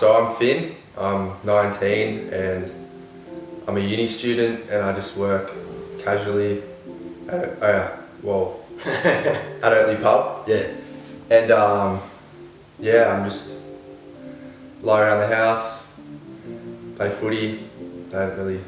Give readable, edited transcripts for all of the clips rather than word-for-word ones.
So I'm Finn, I'm 19 and I'm a uni student and I just work casually at at Oatley pub. Yeah. And I'm just lie around the house, play footy. I don't really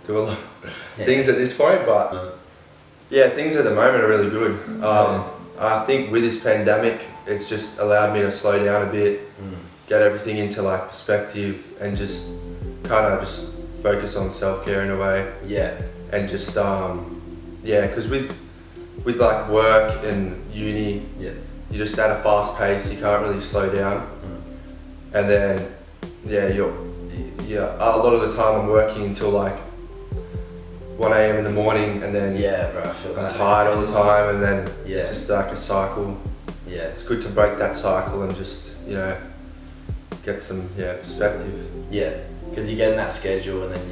do a lot of things at this point, but yeah, things at the moment are really good. I think with this pandemic, it's just allowed me to slow down a bit, get everything into like perspective, and just kind of just focus on self-care in a way. Yeah. And just because with like work and uni, you're just at a fast pace. You can't really slow down. And then a lot of the time I'm working until like 1 a.m. in the morning, and then I feel I'm that. tired all the time, and then Yeah. it's just like a cycle. Yeah. It's good to break that cycle and just get some perspective. Yeah. Because you get in that schedule, and then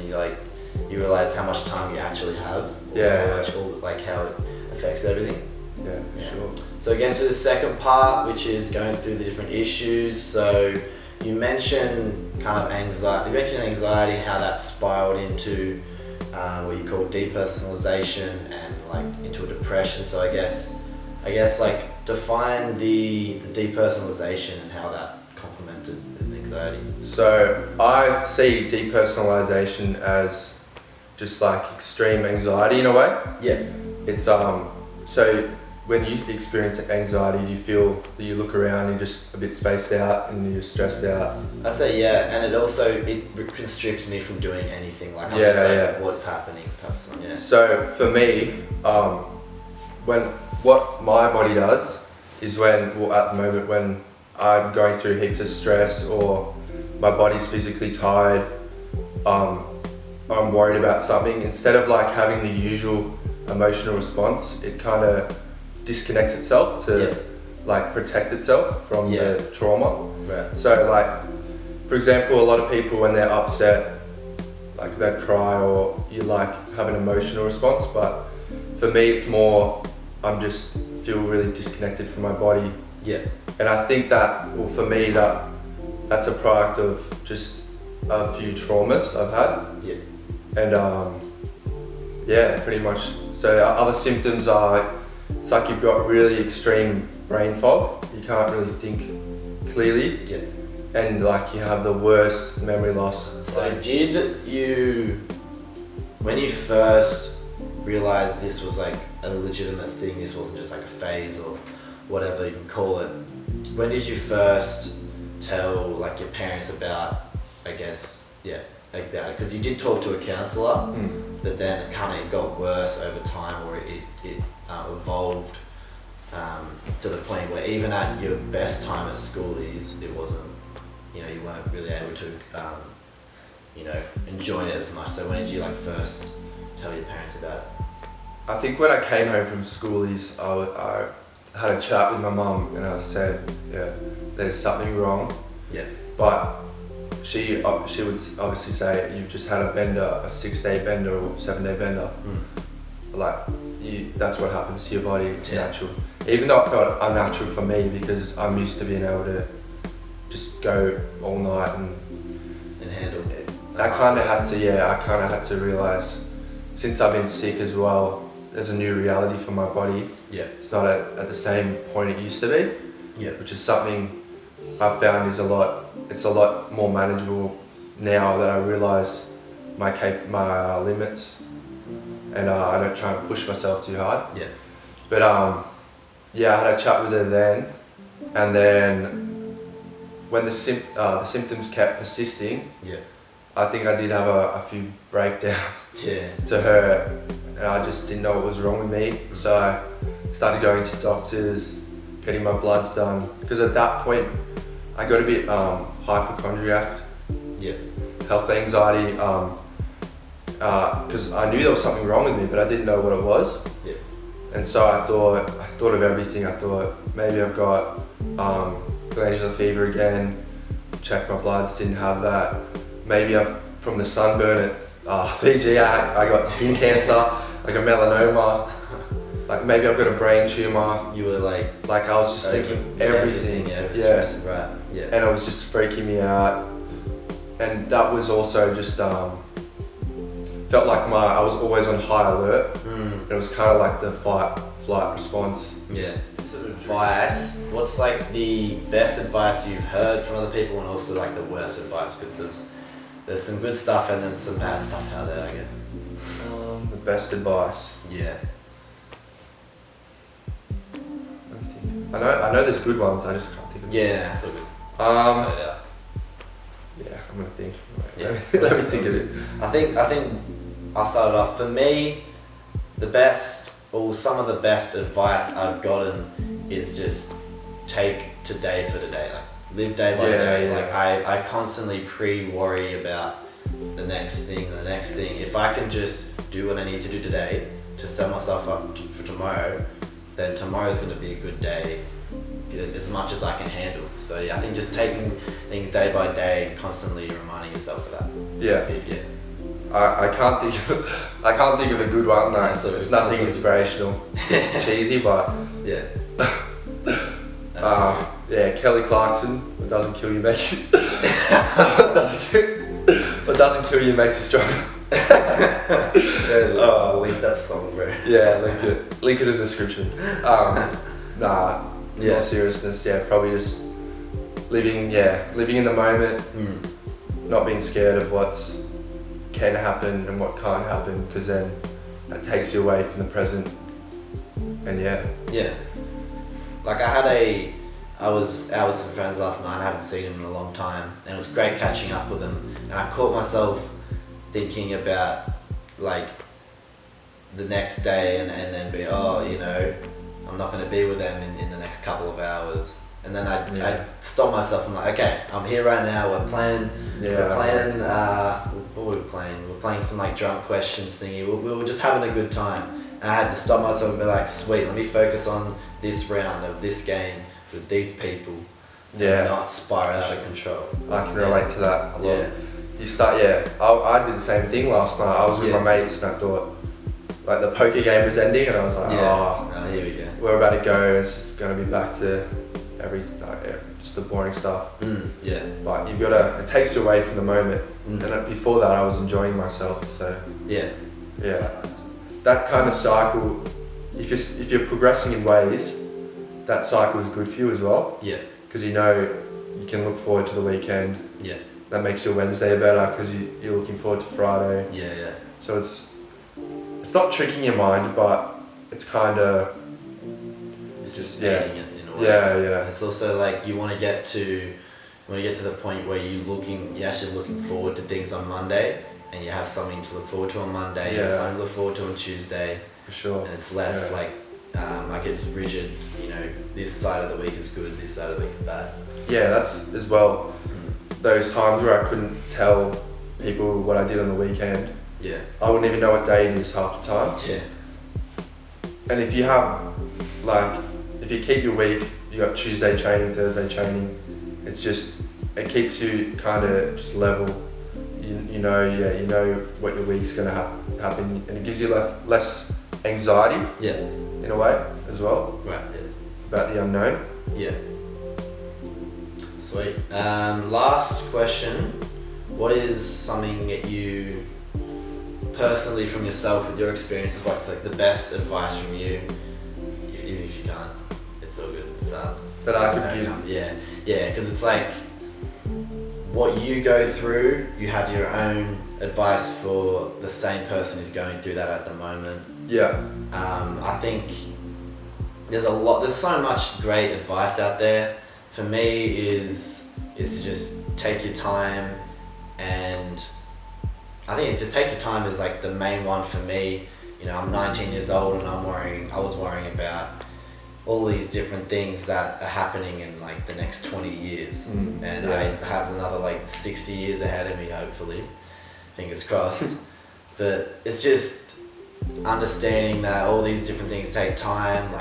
you realize how much time you actually have. How it affects everything. Yeah, for sure. So again, to the second part, which is going through the different issues. So you mentioned kind of anxiety. You mentioned anxiety, how that spiraled into what you call depersonalisation and like into a depression. So I guess like define the depersonalisation and how that complemented with anxiety. So I see depersonalisation as just like extreme anxiety in a way. Yeah. It's so when you experience anxiety, do you feel that you look around and you're just a bit spaced out and you're stressed out? I'd say and it constricts me from doing anything. Like what is happening type of thing. Yeah. So for me, what my body does is at the moment when I'm going through heaps of stress or my body's physically tired, I'm worried about something, instead of like having the usual emotional response, it kind of disconnects itself to like protect itself from the trauma. Right. So like, for example, a lot of people when they're upset, like they'd cry or you like have an emotional response, but for me it's more, I'm just feel really disconnected from my body. Yeah. And I think for me that's a product of just a few traumas I've had. Yeah. And pretty much. So other symptoms are, it's like you've got really extreme brain fog. You can't really think clearly. Yeah. And like you have the worst memory loss. So did you, when you first realized this was like a legitimate thing, this wasn't just like a phase or whatever you can call it, when did you first tell like your parents about, about it? Because you did talk to a counsellor, but then it got worse over time, or it evolved to the point where even at your best time at school, it wasn't, you weren't really able to, enjoy it as much. So when did you like first tell your parents about it? I think when I came home from schoolies, I had a chat with my mum and I said, there's something wrong. Yeah. But she would obviously say, you've just had a bender, a 6-day bender or 7-day bender. Like, that's what happens to your body, it's natural. Even though it felt unnatural for me because I'm used to being able to just go all night and handle it. I kind of had to realise, since I've been sick as well, there's a new reality for my body. Yeah. It's not at the same point it used to be. Yeah. Which is something I've found it's a lot more manageable now that I realise my limits, and I don't try and push myself too hard. Yeah. But I had a chat with her then, and then when the symptoms kept persisting, I think I did have a few breakdowns to her, and I just didn't know what was wrong with me. So I started going to doctors, getting my bloods done, because at that point I got a bit hypochondriac, health anxiety, because I knew there was something wrong with me, but I didn't know what it was. And so I thought of everything. I thought maybe I've got glandular fever again. Checked my bloods, didn't have that. Maybe from the sunburn at Fiji, I got skin cancer, like a melanoma. Like maybe I've got a brain tumor. You were like I was just thinking everything. Right. Yeah. And it was just freaking me out. and that was also just felt like I was always on high alert. It was kind of like the fight flight response. Yeah. Advice. What's like the best advice you've heard from other people, and also like the worst advice? Because there's some good stuff and then some bad stuff out there, I guess. The best advice. Yeah. I know there's good ones. I just can't think of. Yeah, that's all good. Yeah, I'm gonna think. Yeah. Let me think of it. I think I'll start it off. For me, the best, or some of the best advice I've gotten is just take today for today. Like live day by day. Yeah. Like I constantly pre-worry about the next thing. If I can just do what I need to do today to set myself up for tomorrow, then tomorrow's going to be a good day, as much as I can handle. So yeah, I think just taking things day by day and constantly reminding yourself of that. Yeah. I can't think of a good one. No, it's nothing inspirational. Cheesy, but yeah. Yeah, Kelly Clarkson. What doesn't kill you makes you. What doesn't kill you makes you stronger. Link that song, bro. Yeah, link it in the description. In all seriousness, probably just living in the moment, not being scared of what's can happen and what can't happen, because then that takes you away from the present. And like I was out with some friends last night. I haven't seen them in a long time, and it was great catching up with them. And I caught myself thinking about like the next day, and then be, I'm not going to be with them in the next couple of hours. And then I stop myself and like, okay, I'm here right now. We're playing. What were we playing? We're playing some like drunk questions thingy. We were just having a good time. And I had to stop myself and be like, sweet, let me focus on this round of this game with these people. And not spiral out of control. I can relate to that a lot. You start, I did the same thing last night. I was with my mates and I thought, like the poker game was ending and I was like, here we go. We're about to go. It's just going to be back to just the boring stuff. But you've got to, it takes you away from the moment. And before that I was enjoying myself, so. That kind of cycle, if you're progressing in ways, that cycle is good for you as well. Because you can look forward to the weekend. That makes your Wednesday better because you're looking forward to Friday. So it's not tricking your mind, but it's kind of. It's just feeding it in a way. It's also like you want to get to the point where you're actually looking forward to things on Monday, and you have something to look forward to on Monday. You have something to look forward to on Tuesday. For sure. And it's less like it's rigid. This side of the week is good. This side of the week is bad. Yeah, that's as well. Those times where I couldn't tell people what I did on the weekend. I wouldn't even know what day it is half the time. And if you have, if you keep your week, you got Tuesday training, Thursday training, it keeps you kind of just level. You know what your week's gonna happen, and it gives you less anxiety. In a way as well. About the unknown. Sweet. Last question. What is something that you personally from yourself with your experiences, like the best advice from you, even if you can't, it's all good. It's that I could give. Because it's like what you go through, you have your own advice for the same person who's going through that at the moment. I think there's so much great advice out there. For me is to just take your time, and I think it's just take your time is like the main one for me. I'm 19 years old and I was worrying about all these different things that are happening in like the next 20 years. I have another 60 years ahead of me, hopefully, fingers crossed. But it's just understanding that all these different things take time.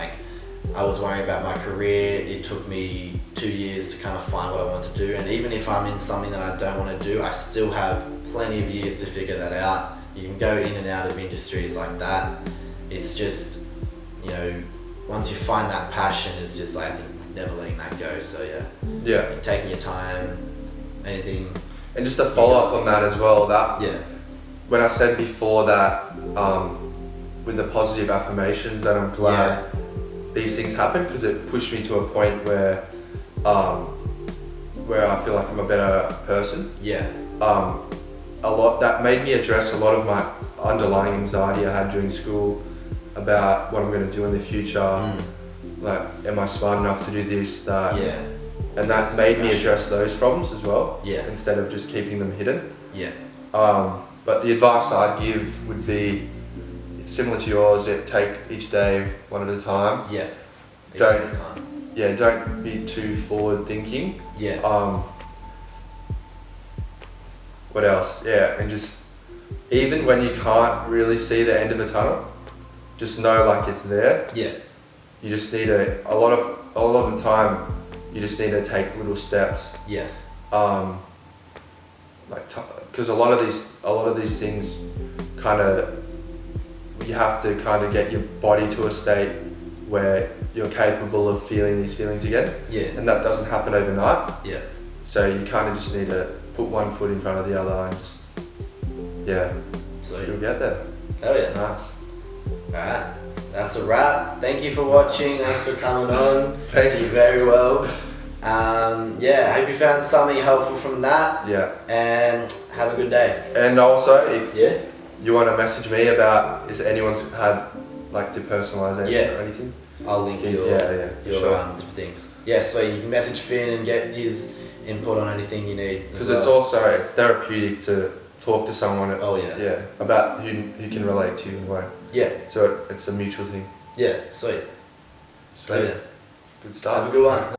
I was worrying about my career. It took me 2 years to kind of find what I want to do. And even if I'm in something that I don't want to do, I still have plenty of years to figure that out. You can go in and out of industries like that. It's just, once you find that passion, it's just I think never letting that go. So taking your time, anything. And just a follow up on that as well, that when I said before that with the positive affirmations, that I'm glad these things happen, because it pushed me to a point where I feel like I'm a better person. A lot that made me address a lot of my underlying anxiety I had during school about what I'm going to do in the future. Like, am I smart enough to do this, that? And that made me address those problems as well, instead of just keeping them hidden. But the advice I'd give would be similar to yours. Take each day one at a time. Don't be too forward thinking. What else? And just, even when you can't really see the end of the tunnel, just know like it's there. You just need a lot of the time, you just need to take little steps. Because a lot of these things kind of, you have to kind of get your body to a state where you're capable of feeling these feelings again. And that doesn't happen overnight. So you kind of just need to put one foot in front of the other and just, so you'll get there. Hell yeah. Nice. Alright, that's a wrap. Thank you for watching. Thanks for coming on. Thank you very well. I hope you found something helpful from that. And have a good day. And also, if you want to message me about if anyone's had like depersonalisation or anything, I'll link your things. So you can message Finn and get his input on anything you need. Because it's therapeutic to talk to someone. About who can relate to you in a way. So it's a mutual thing. Sweet. Good stuff. Have a good one.